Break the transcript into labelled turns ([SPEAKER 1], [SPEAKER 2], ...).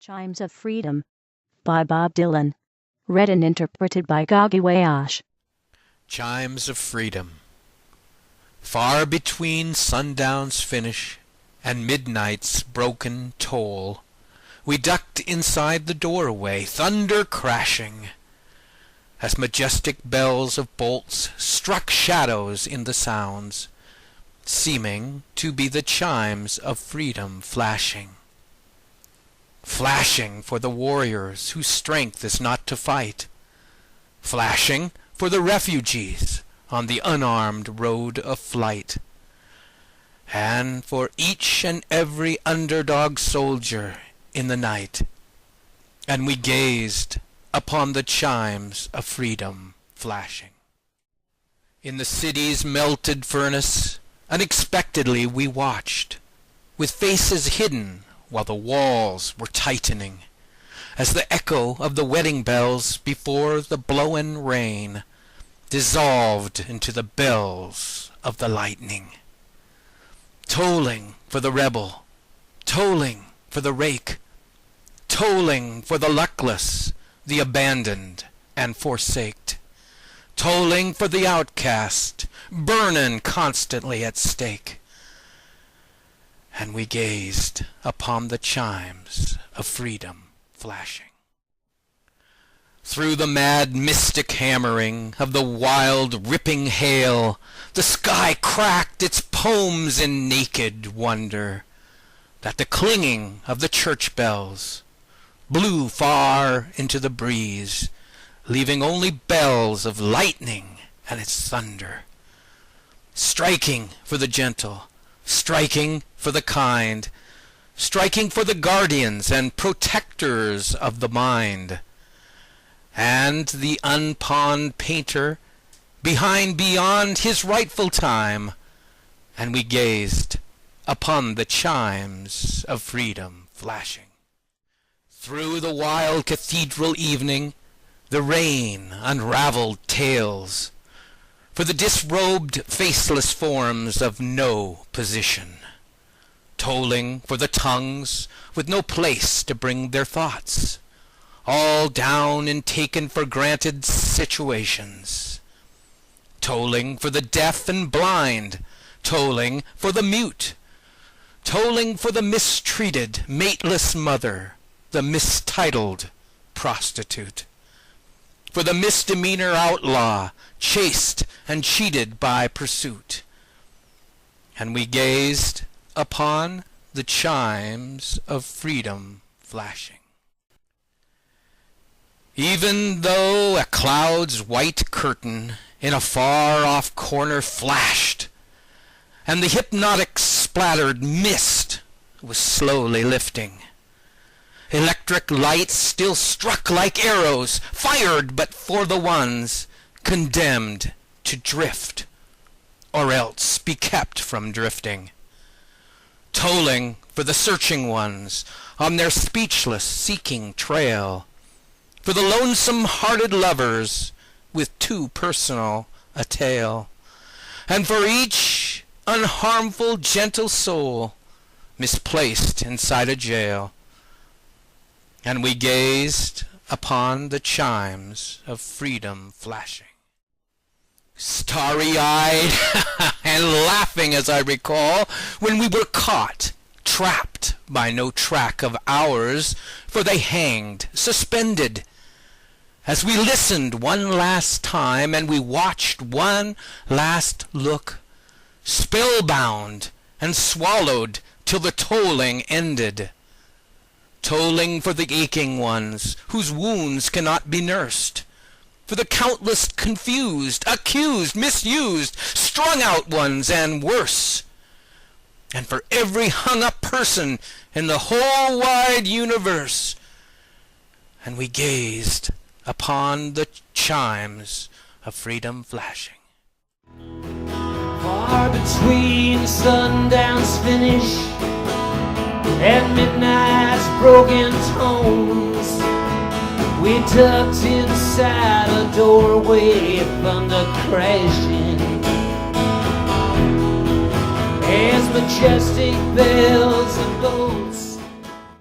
[SPEAKER 1] Chimes of Freedom by Bob Dylan. Read and interpreted by Gogwayosh.
[SPEAKER 2] Chimes of freedom. Far between sundown's finish and midnight's broken toll, we ducked inside the doorway, thunder crashing, as majestic bells of bolts struck shadows in the sounds, seeming to be the chimes of freedom flashing. Flashing for the warriors whose strength is not to fight, flashing for the refugees on the unarmed road of flight, and for each and every underdog soldier in the night. And we gazed upon the chimes of freedom flashing. In the city's melted furnace, unexpectedly we watched, with faces hidden while the walls were tightening, as the echo of the wedding bells before the blowing rain dissolved into the bells of the lightning. Tolling for the rebel, tolling for the rake, tolling for the luckless, the abandoned and forsaked, tolling for the outcast, burning constantly at stake. And we gazed upon the chimes of freedom flashing. Through the mad mystic hammering of the wild ripping hail, the sky cracked its poems in naked wonder, that the clinging of the church bells blew far into the breeze, leaving only bells of lightning and its thunder, striking for the gentle, striking for the kind, striking for the guardians and protectors of the mind, and the unpawned painter beyond his rightful time. And we gazed upon the chimes of freedom flashing. Through the wild cathedral evening, the rain unraveled tales for the disrobed faceless forms of no position, tolling for the tongues with no place to bring their thoughts, all down in taken for granted situations, tolling for the deaf and blind, tolling for the mute, tolling for the mistreated, mateless mother, the mistitled prostitute, for the misdemeanor outlaw, chased and cheated by pursuit. And we gazed upon the chimes of freedom flashing. Even though a cloud's white curtain in a far-off corner flashed, and the hypnotic splattered mist was slowly lifting, electric lights still struck like arrows, fired but for the ones condemned to drift, or else be kept from drifting, tolling for the searching ones on their speechless seeking trail, for the lonesome-hearted lovers with too personal a tale, and for each unharmful gentle soul misplaced inside a jail. And we gazed upon the chimes of freedom flashing, starry-eyed and laughing, as I recall, when we were caught, trapped by no track of ours, for they hanged, suspended, as we listened one last time and we watched one last look, spellbound and swallowed till the tolling ended, tolling for the aching ones whose wounds cannot be nursed, for the countless confused, accused, misused, strung out ones and worse, and for every hung-up person in the whole wide universe. And we gazed upon the chimes of freedom flashing.
[SPEAKER 3] Far between sundown's finish and midnight's broken tones, we tucked inside a doorway, thunder crashing, as majestic bells of gold